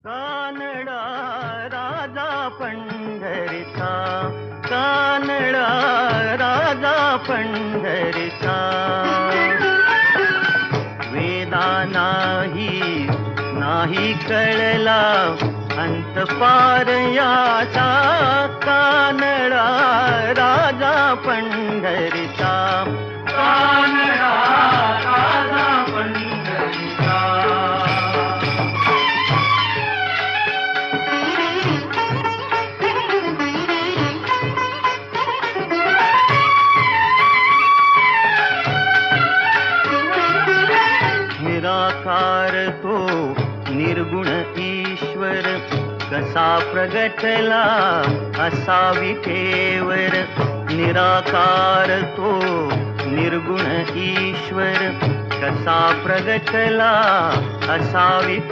कानडा राजा पंढरीचा, कानडा राजा पंढरीचा. वेदा नाही कळला अंत पार याचा. कानडा राजा पंढरीचा, कानडा राजा पंढरीचा. निराकार तो निर्गुण ईश्वर कसा प्रगटला असा विठेवर. निराकार तो निर्गुण ईश्वर कसा प्रगटला असा विठेवर.